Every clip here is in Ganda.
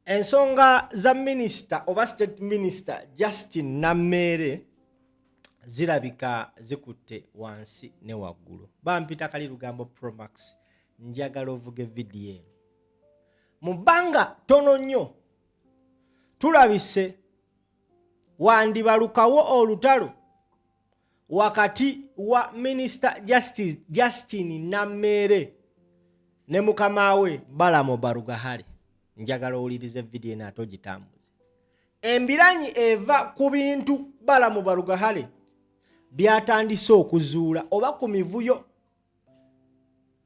Ensonga za minister oba state minister Justin Nammere zirabika zikutte wansi ne waggulu. Bampita Kali Lugambo Promax njagala ovuge video eno. Mu bbanga tono nnyo tulabise wandibalukawo olutalo wakati wa Minister Justice Justin Nammere ne mukama we Balamu Barugahale. Njagala owulirize video eno ate ogitambuze. Embiranyi eva ku bintu Balamu Barugahale byatandise okuzuula oba ku mivuyo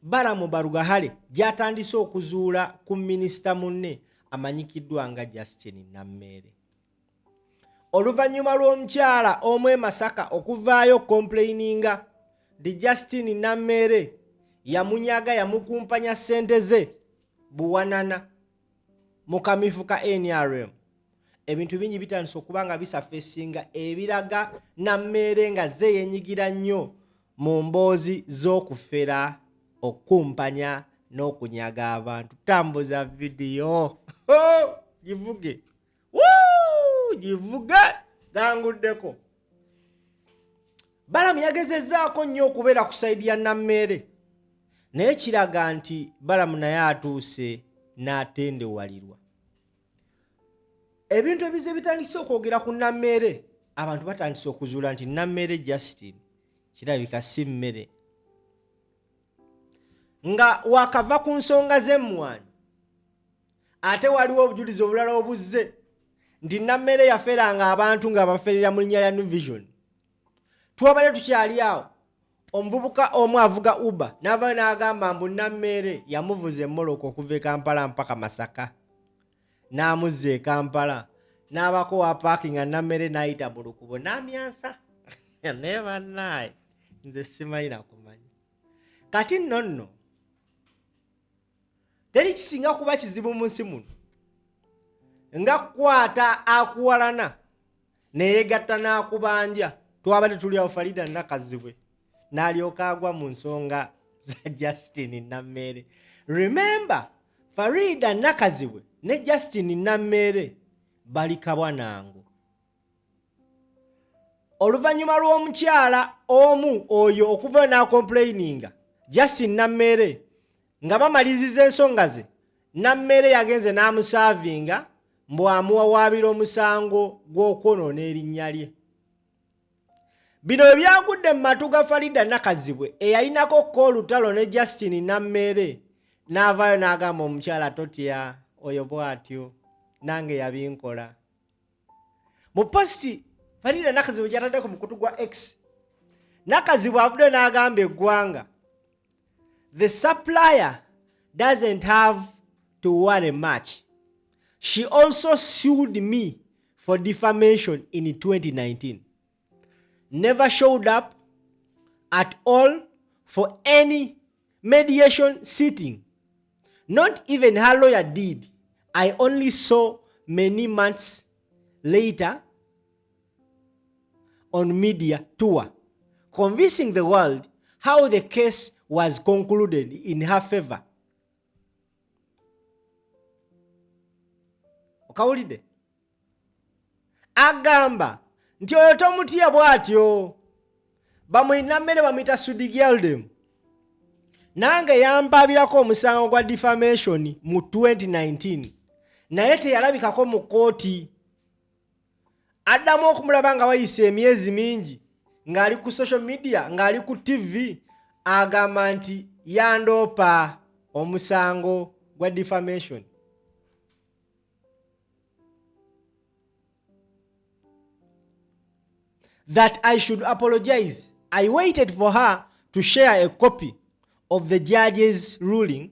Balamu Barugahale gyatandise okuzuula ku minisita munne amanyikiddwa nga Justin Nammere. Oluvannyuma lw'omukyala omwe Masaka okuvaayo complaininga di Justin Nammere yamunyaga yamukumpanya ssente ze buwanana mu kamifu ka NRM. Ebintu bingi bitandise okuba nga bisafesinga ebiraga Nammere nga ze yenyigira nnyo mu mboozi z'okufera okumpanya n'okunyaga abantu. Tambuza video givuge givuge ganguddeko. Balamu yagezezzaako nnyo okubeera ku sayidi ya Nammere naye kiraga nti Balamu naye atuuse n'atendewalirwa. Ebintu ebize bitandise okwogera ku Nammere, abantu batandise okuzuula nti Nammere Justin kirabika si mmere nga wakava ku nsonga z'emmwanyi ate waliwo obujulizi obulala obuzze nti Nammere yaferanga abantu nga baferera mu linnya lya New Vision. Twabale tukyali awo omuvubuka omu avuga Uber n'avaayo n'agamba mbu Nammere yamuvuza emmoloko okuva e Kampala mpaka Masaka n'amuzza e Kampala n'abako wa parking Nammere n'ayita mu lukubo n'amyansa. Ne bannaye nze simanyi nakumanya. Kati nno teri kisinga kuba kizibu mu nsi muno nga kukwata akuwalana neyegatta n'akubanja. Twabadde tuli awo Farida Nakazibwe n'alyoka agwa mu nsonga za Justin Nammere. Remember, Farida Nakazibwe ne Justin Nammere bali kabwanango. Oluvannyuma lw'omukyala omu oyo okuva n'akomplaininga Justin Nammere nga bamaliziza ensonga ze, Nammere yagenze n'amusavinga mbu amuwawaabira omusango gw'okwonoona erinnya lye. Bino ebyagudde mu matu ga Farida Nakazibwe eyalinako ko olutalo ne Justin Nammere n'avaayo n'agamba omukyala totya oyo bw'atyo nange yabinkola. Mu posti Farida Nakazibwe gyataddeko mu kutu gwa X, Nakazibwe avudde n'agamba eggwanga, the supplier doesn't have to worry much. She also sued me for defamation in 2019. Never showed up at all for any mediation sitting. Not even her lawyer did. I only saw many months later on media tour, convincing the world how the case was concluded in her favor. Okawulide? Agamba nti oyo tomutya bw'atyo. Bamuyina Nammere bamuyita Sudi Geldem. Nange yampabirako omusango gwa defamation mu 2019. Naye teyalabikako mu kooti. Addamu okumulaba nga wayise emyezi mingi ng'ali ku social media ng'ali ku TV agamba nti yandoopa omusango gwa defamation. That I should apologize. I waited for her to share a copy of the judge's ruling.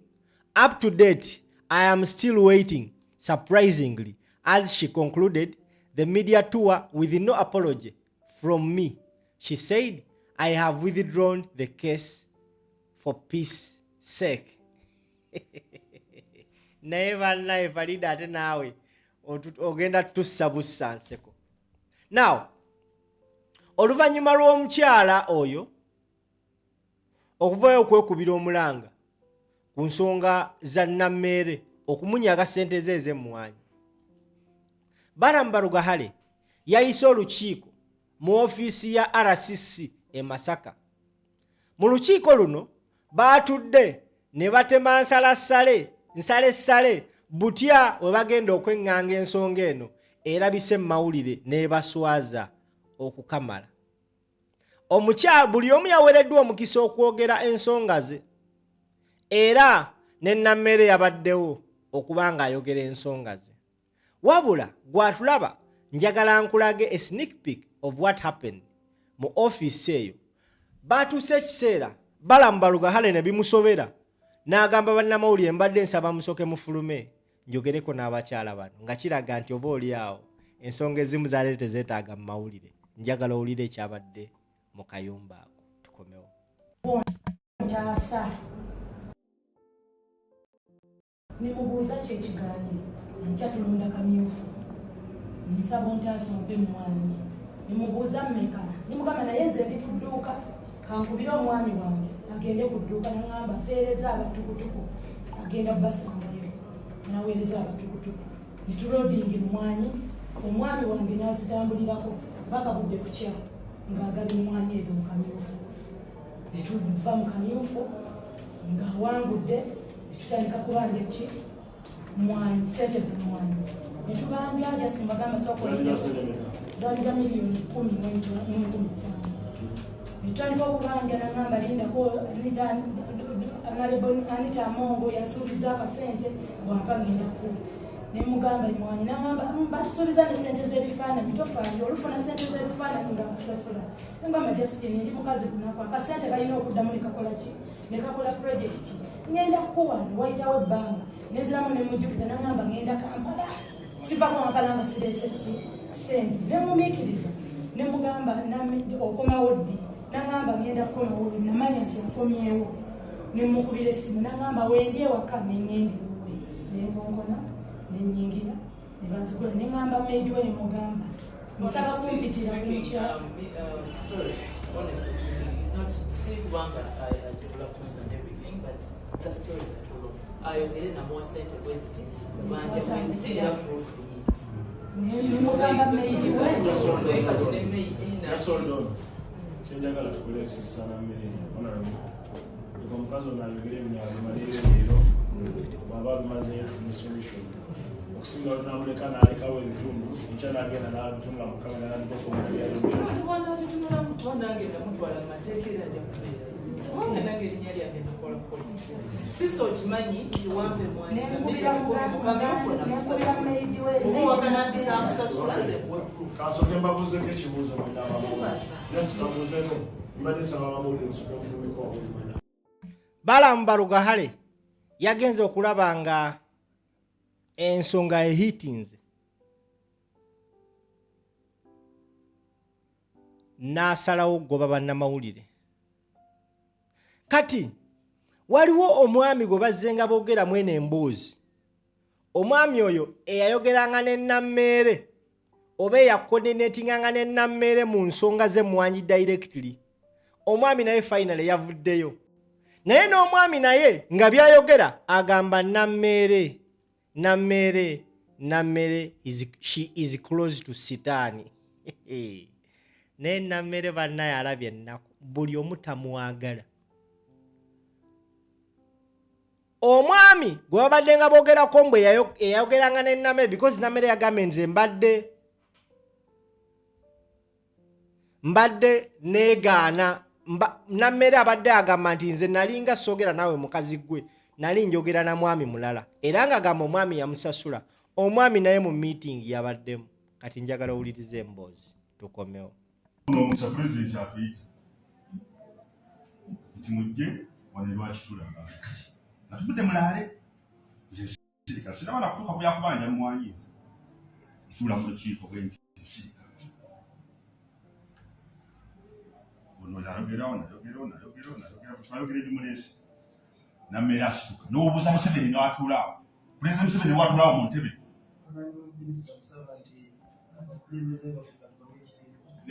Up to date, I am still waiting, surprisingly, as she concluded the media tour with no apology from me. She said, I have withdrawn the case for peace sake. Naye Farida ate naawe ogenda tussa bussa nseko. Now, oluvannyuma lw'omukyala oyo okuvaayo okwekubira omulanga ku nsonga za Nammere okumunyaga ssente ze ez'emmwanyi, Balamba Lugahale yayise olukiiko mu ofiisi ya RCC e Masaka. Mu lukiiko luno baatudde ne batema nsale butya we bagenda okweŋŋanga ensonga eno erabise mawulire n'ebaswaza okukamala. Buli omu yaweereddwa omukisa okwogera ensonga ze, era ne Nammere yabaddewo okuba ng'ayogera ensonga ze. Wabula gwatulaba njagala nkulage a sneak peek of what happened mu office eyo. Baatuuse ekiseera Balamba Lugahale ne bimusobera n'agamba bannamawulire mbadde nsaba musoke mufulume njogereko n'abakyala bano, nga kiraga nti oba oli awo ensonga ezimu zaali tezeetaaga mu mawulire. Njagala owulire ekyabadde mu kayumba ako. Tukomewo. Nimubuuza kyekigaanyi nkya tulonda kamyufu nsaba ontaasa ompe mumwami. Nimubuuza mmeka nimugamba naye nze ndi ku dduuka kankubire omwami wange agende ku dduuka naŋŋamba mpeereza abatukutuku agenda basangayo naweereza abatukutuku nitulodingi mumwanyi omwami wange nazitambulirako paka budde kukya ng'agaba mumwanyi ezo mu kamyufu. Netuva mu kamyufu ng'awangudde netutandika kubanja ki mwanyi sente zimwanyi netubanja jasimbagamba sokozaali za miliyoni 10.15 netutandika okubanja nagamba lindako Anita Amongo yansuubiza akasente bwampa ngenda ku nemugamba mwanyi nagamba batusuubiza ne sente z'ebifaananyi tofaayo olufuna sente z'ebifaananyi nga kusasula nagamba Justine ndi mukazi kunako akasente kalina okuddamu nekakola ki nekakola projekiti ngenda kukuwa wayitawo ebbanga neziramu nemujjukiza nagamba ngenda Kampala siva Kampala nga sirese sente nemumiikiriza nemugamba okomawo ddi nagamba ngenda kukomawo namanya nti akomyewo nemukubira essimu nagamba wendi ewaka neŋŋenda ewuwe nengongona nenyingira nebanzigula neŋŋamba maidi we nemugamba nsaba kumpitira kunkya. The stories that follow. Ayogere na more sente kweziti banje kweziti era proof nemugamba maidi we kyenjagala tukole sister Nammere honorable omukazi ono ayogera emyalo malire leero bwaba bimazeyo solution okusinga olunamuleka n'alekawo ebitundu nkya n'agenda n'abitunga mu kamera nange namutwala mu mateeka era ajja kubeera kubanga nange erinnya lyange nakola siso okimanyi nti wampe mwanyisamuwakana nti sakusasula nze kuwe proof kasoke mbabuuzeko ekibuuzo kabuuzeko mbadde saba bamulire nsoke nfumiko obulumana. Balamba Lugahale yagenze okulaba nga ensonga ehitinze n'asalawo goba bannamawulire. Kati waliwo omwami gwe bazzenga boogeramu eno emboozi. Omwami oyo eyayogeranga ne Nammere oba eyakonenetinganga ne Nammere mu nsonga ze mwanyi directly. Omwami naye finally yavuddeyo. Naye n'omwami naye nga byayogera agamba Nammere she is close to Sitaani. Naye Nammere bannaye alabye ennaku buli omu tamwagala. Omwami gwe babadde nga boogerako mbwe eyayogeranga ne Nammere because Nammere yagambye nze mbadde negaana. Nammere abadde agamba nti nze nalinga soogera naawe mukazi gwe nali njogera na mwami mulala era nga agamba omwami yamusasula. Omwami naye mu meeting yabaddemu. Kati njagala owulirize emboozi tukomewo. Omusa president atuyita nti mujje wano lwakitulaba nga tuvudde mulaale sirika sinabana kutuuka byakubanja mumwanyiza tuula mu lukiiko bwensirika ono nayogerawo twayogera edimulesi Nammere asituka n'obuuza Museveni n'atuulaawo pulezidenti Museveni watuulaawo mu ntebe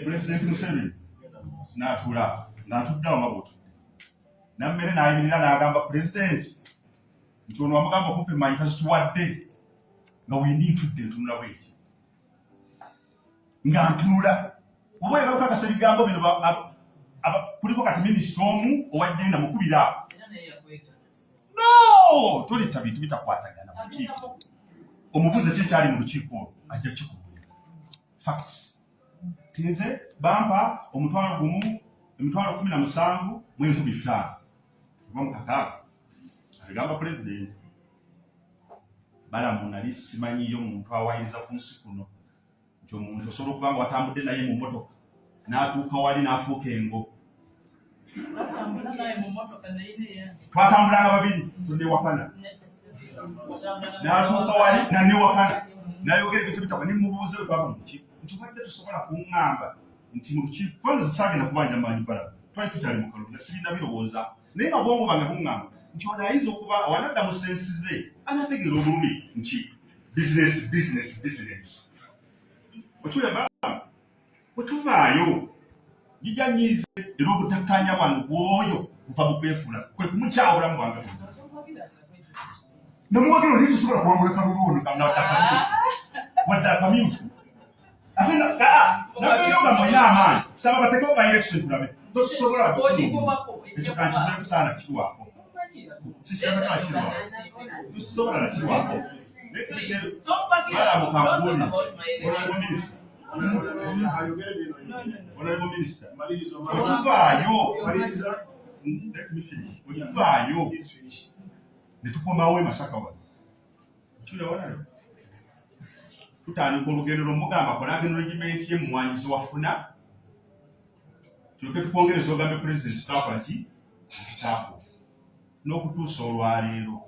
Pulezidenti Museveni n'atuulaawo ng'atuddeawo nga bw'otudde. Nammere n'ayimirira n'agamba pulezidenti nti ono wamugamba okumpa emmanyi kazituwadde nga wendi ntudde ntunula bweki nga ntunula oba yakakasa ebigambo bino kuliko kati minisita omu owagenda mukubira no toleta bintu bitakwatagana mu lukiiko omubuuzi kyekyali mu lukiiko ajja kikubulira facts tinze bampa omutwalo gumu emitwalo 17 mu 15 bamukakaaga aligamba pulezidenti Balamu nali simanyiyo muntu awayiriza ku nsi kuno nti omuntu osobola okuba nga watambudde naye mu mmotoka n'atuuka wali n'afuuka engo twatambulanga babiri tondewakana n'atuuka wali nanewakana nayogera ebintu bitaka nimubuuze bwe twava mu lukiiko nti obadde tusobola kuŋŋamba nti mu lukiiko kwanza saagenda kubanja maanyi Balamu twali tukyali mu kalulu nasibina birowooza naye nga bwongo bange buŋŋamba nti ono ayinza okuba awanadda mu sensi ze anategeera obulumi nti business otulaba bwetuvaayo gijanyiize era obutakkaanya bwange bwoyo buva mu kwefuula kwe kumukyawulamu bwange namuwagiro naye tusobola kuwangula kalulu ono wadde akamyufu ate nabeera nga mwina amaanyi saba bateekeo ba election tulabe tosobola ekyo kankibule kusaana kiwako tusobola nakiwako Balamu kampuni Honorable Minister, otuvaayo ne tukomawo Masaka wano tulewona tutandika olugendo lwomugamba kolageno regimenti y'emumwanyizi wafuna tuleke tukwongereza ogambe pulezidenti tutakola ki tutako n'okutuusa olwaleero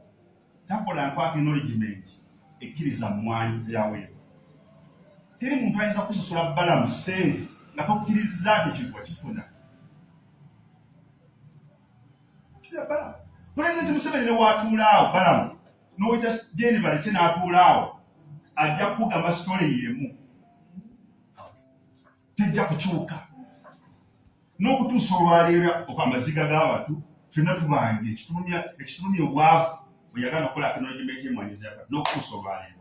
takola nkwaka ino regimenti ekkiriza mumwanyizi yaweero teri muntu ayinza kusasula Balamu ssente nga tokkirizza nti ekintu wakifuna kiraba pulezidenti Museveni ne waatuulaawo Balamu n'owita Jane Baleke n'atuulaawo ajja kugamba sitole yemu tejja kukyuka n'okutuusa olwaleero okwamaziga g'abantu ffenna tubanje ekitulumya obwavu bwe yagala okukola akenolagimenti y'emwanyizi yafa n'okutuusa olwaleero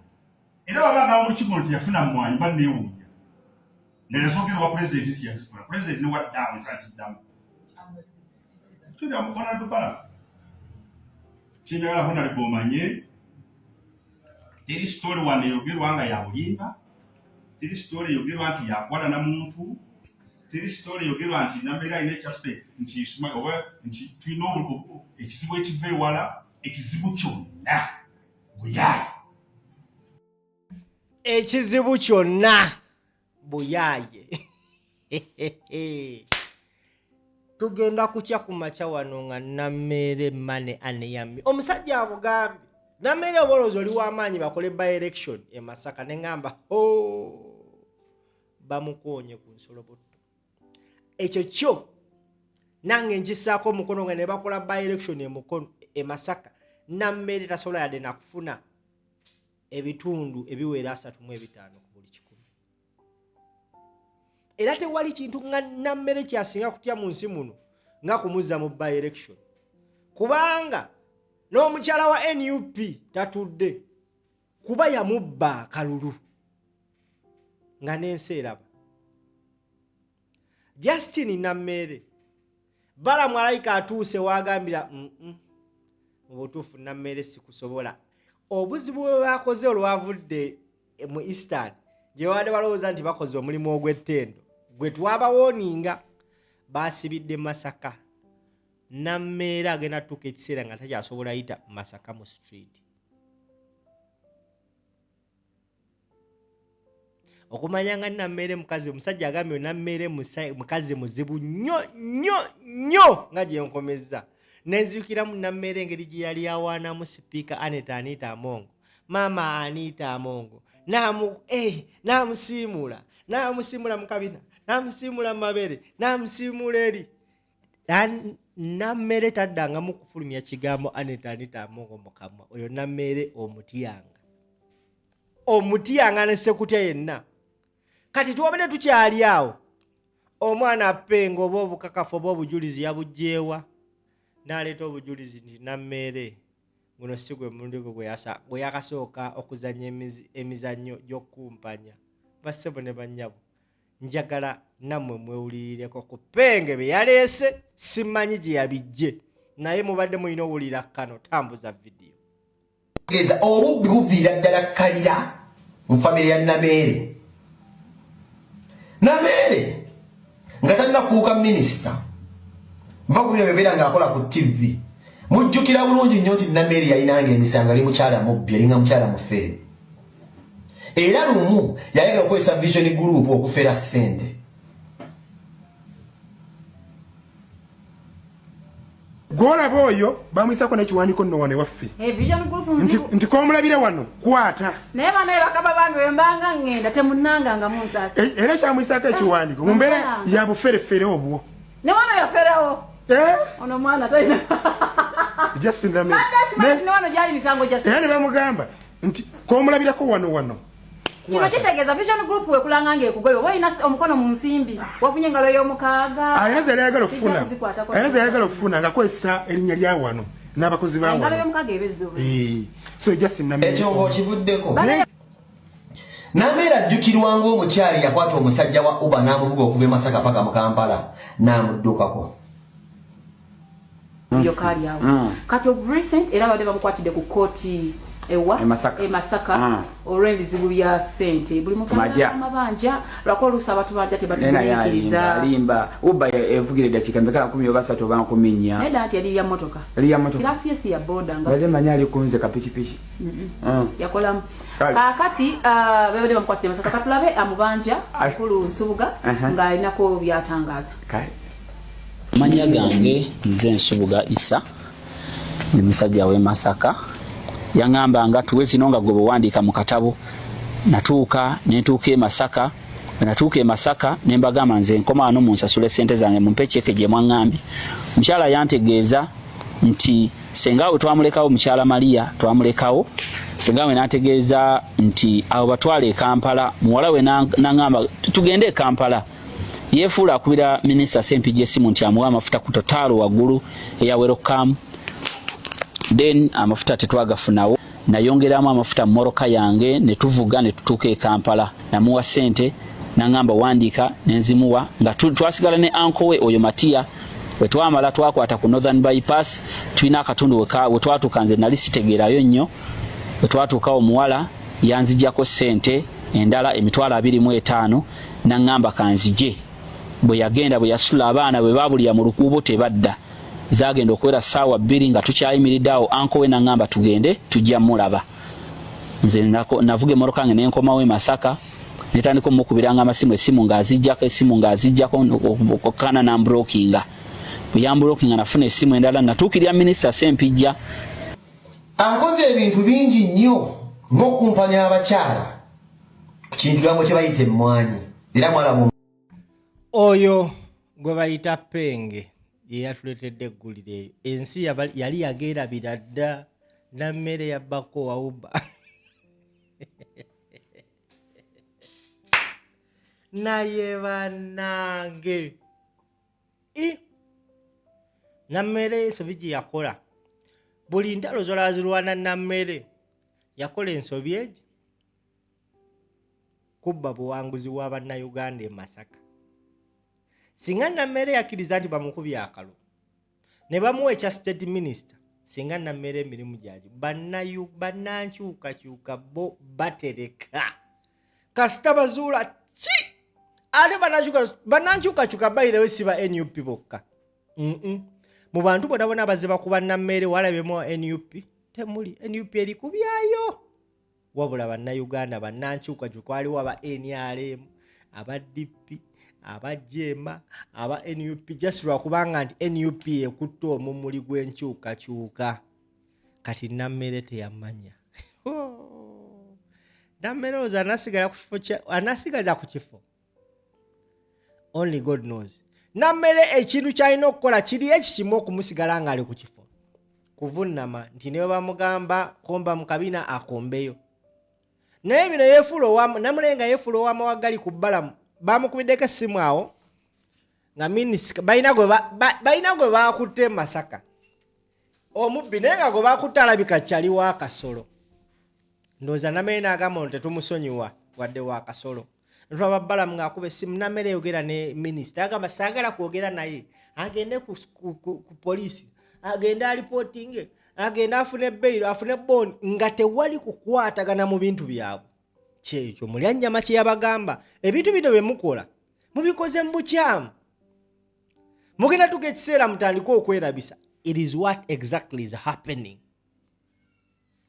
era wabanga mu lukiiko nti yafuna mwanyi banneewuunya nerezogerwa pulezidenti nti yazifuna pulezidenti ne waddaamu ekyakiddamu Honorable Balamu kyenjagala Honorable omanye teri sitole wano eyogerwa nga ya bulimba teri sitole eyogerwa nti yakwalana muntu teri sitole eyogerwa nti nambeera alina ekyaffe nti tulina ekizibu ekiva ewala ekizibu kyonna buyaayi ekizibu kyonna buyaaye tugenda kutya ku makya wano nga Nammeere Mane aneyami omusajja abugambye Nammeere oboloozi oli w'amaanyi bakole by election e Masaka ne ngamba bamukoonye ku nsolobotto ekyo kyo nange nkisaako omukono nga ne bakola by election e Masaka Nammeere tasobola yadde nakufuna ebitundu ebiwera 35 ku buli 100 era tewali kintu nga Nammeere kyasinga kutya mu nsi muno nga kumuzza mu by election kubanga n'omukyala wa NUP tatudde kuba yamubba akalulu nga n'ensi eraba Justin Nammeere Balamu alayika atuuse wagambira mu butuufu Nammeere sikusobola obuzibu bwe bakoze olwavudde mu Eastern gye wadde balowooza nti bakoze omulimu ogw'ettendo gwe twabawooninga baasibidde Masaka Nammeere agenda tuuka ekiseera nga takyasobola yita Masaka mu street okumanya nga Nammeere mukazi omusajja agambye Nammeere mukazi muzibu nnyo nga gye nkomezza nenzirukiramu Nammeere engeri gye yali awaanamu sipiika Anita Amongo maama Anita Amongo n'amusiimula mu kabina n'amusiimula mu mabere n'amusiimula eri Nammeere taddangamu kufulumya kigambo Anita Amongo mu kamwa oyo Nammeere omutyanga ne sekutya yenna kati tuwabadde tukyali awo omwana Pengo oba obukakafu oba obujulizi yabugjeewa n'aleeta obujulizi nti Nammeere guno si gwe mulundi gwe yakasooka okuzannya emizannyo gy'okukumpanya bassebo ne bannyabo njagala nammwe mwewulirireko ku Penge be yaleese simanyi gye yabijje naye mubadde mulina owulira kano tambuza vidiyo geza obubbi buviira ddala kalira mu famire ya Nameere nga tannafuuka minisita nva ku bino bebeera ng'akola ku TV mujjukira bulungi nnyo nti Nameere yalinanga emisango ali mukyala mubbi yalinga mukyala mufere era lumu yayagala okukozesa Vision Group okufera ssente gwolaba oyo bamwisako n'ekiwandiiko nno wano ewaffe nti komulabire wano kwata naye bano bakaba bange wembanga ngenda temunanga nga munsaasi era kyamwisako ekiwandiiko mu mbeera ya buferefere obwo ne wano yaferawo ono mwana tolina Justin Nameere ne wano gyali misango Justin era ne bamugamba nti komulabirako wano kino kitegeeza Vision Group wekulanga ng'ekugoyo walina omukono mu nsimbi wafunye engalo y'omukaaga ayinza yayagala okufuna ng'akozesa erinnya lya wano n'abakozi ba engalo y'omukaaga ebezzo so Justin Nameere ekyo ng'okivuddeko Nameere ajjukirwanga omukyali yakwata omusajja wa Uber n'amuvuga okuva e Masaka paka mu Kampala n'amuddukako yo kali awo kati of recent era badde bamukwatidde ku kooti Masaka olw'ebizibu bya ssente buli mubanja lwako oluusi abantu banja tebatuyikiriza alimba Uber evugire dakika mbeka 10 oba 3 oba 14 naye dati yali ya motoka kirasi yesi ya boda nga bale manyali kunze kapichipichi yakolamu kakati bebade bamukwatidde Masaka katulabe amubanja akulu Nsubuga ng'alinako byatangaza manya gange nze Nsubuga Isa ni musajja we Masaka yangamba nga tuwe zino nga gobo wandika mu katabo natuuka e Masaka nembagamba nze nkoma ano munsasule sente zange mumpe cheke gye mwangambi mchala yantegeeza nti sengawe twamulekawo mchala Maria twamulekawo sengawe nategeeza nti abo batwale Kampala muwala we nangamba tugende Kampala yefuula akubira minisita Sempijja esimu nti amuwa amafuta ku totalo waggulu eya welcome then amafuta tetwagafunawo nayongeramu amafuta moroka yange netuvuga netutuuka e Kampala namuwa sente nangamba wandika nenzimuwa nga twasigala ne anko we oyo Matia wetwamala twakwata ku Northern Bypass tulina akatundu wetwatuuka nze nali sitegeerayo nnyo wetwatuuka omuwala yanzijjako sente endala emitwalo 25 nangamba kanzije bwe yagenda bwe yasula abaana bwe babulya mu lukuubo tebadda zagenda okwera saawa 2 nga tukyayimiriddeawo anko we nangamba tugende tujja mulaba nze navuga emmotoka yange nenkomawo e Masaka netandika omukubiranga esimu ng'azijjako okukana nambrokinga bwe yambrokinga nafuna esimu endala natuukirya minisita Sempijja akoze ebintu bingi nnyo ng'okumpanya abakyala ku kigambo kye bayita emmwanyi era mwalamu oyo gwe bayita Penge ye yatuletedde eggulire eyo ensi yali yageerabira dda Nameere yabbako wa Uber naye bannange Nameere ensobi gye yakola buli ntalo zolaba zirwana Nameere yakola ensobi egi kubba buwanguzi bwa bannayuganda e Masaka singa Nameere yakkiriza nti bamukubye akalo ne bamuwa ekya state minister singa Nameere emirimu gyagi bannankyukakyuka bo batereka kasita bazuula ki ate bannankyukakyuka bayirewo siba NUP bokka mu bantu bonabona abaziba kuba Nameere walabemu NUP temuli NUP eri kubyayo wabula bannayuganda bannankyukakyuka waliwo aba NRM aba DP abajema aba NUP just lwakubanga nti NUP ekutte omumuli gw'enkyukakyuka kati Nameere teyamanya Nameere oza anasigaza ku kifo only God knows Nameere ekintu kyalina okukola kiri ekikimu okumusigala nga ali ku kifo kuvunnama nti ne bamugamba komba mu kabina akombeyo naye bino yeefuula owamu Namulenga yeefuula ow'amawagali ku bbalamu bamukubiddeko essimu awo nga minisita balina gwe bakutte Masaka omubbi naye nga gwe bakutte alabika kyali wa Kasolo ndowooza Nameere n'agamba nti tetumusonyiwa wadde wa Kasolo ntwaba Balaam ng'akuba essimu Nammere yogera ne minisita agamba saagala kwogera naye agende ku poliisi agende alipootinge agende afune bail afune bond nga tewali kukwatagana mu bintu byabwe kyekyo Mulyanjama kye yabagamba ebintu bino bye mukola mubikoze mu bukyamu mugenda tuka ekiseera mutandika okwerabisa. It is what exactly is happening.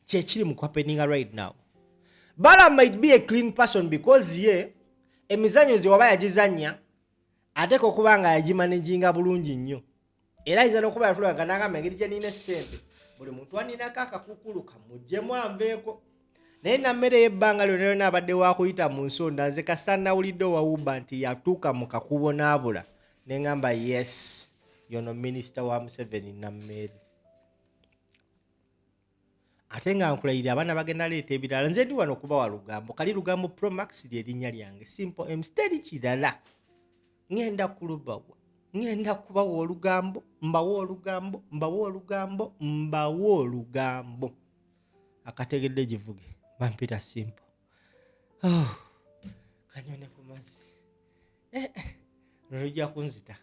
Kyekiri mu happening right now. Balaam might be a clean person because ye emizanyo ze waba yagizanya ate ko kubanga yagimanaginga bulungi nnyo. Era iza nokuba yatula kananga engeri gye nina ssente buli muntu anina kakakukulu kamujjemu anveeko. Naye Nammere y'ebbanga lyonna abadde wakuyita mu nsonda nze kasana wulidde wawuba nti yatuuka mu kakubo n'abula ne ngamba yes yono minisita wa Museveni Nammere. Ate nga nkulayira abaana bagenda leeta ebirala nze ndi wano okubawa Lugambo Kali Lugambo Pro Max ly'erinnya lyange Simple M Steady kirala ngenda kulubawa ngenda kubawa olugambo mbawa olugambo mbawa olugambo mbawa olugambo akategedde givuge bampita Simple kanyone ku mazzi nojja kunzita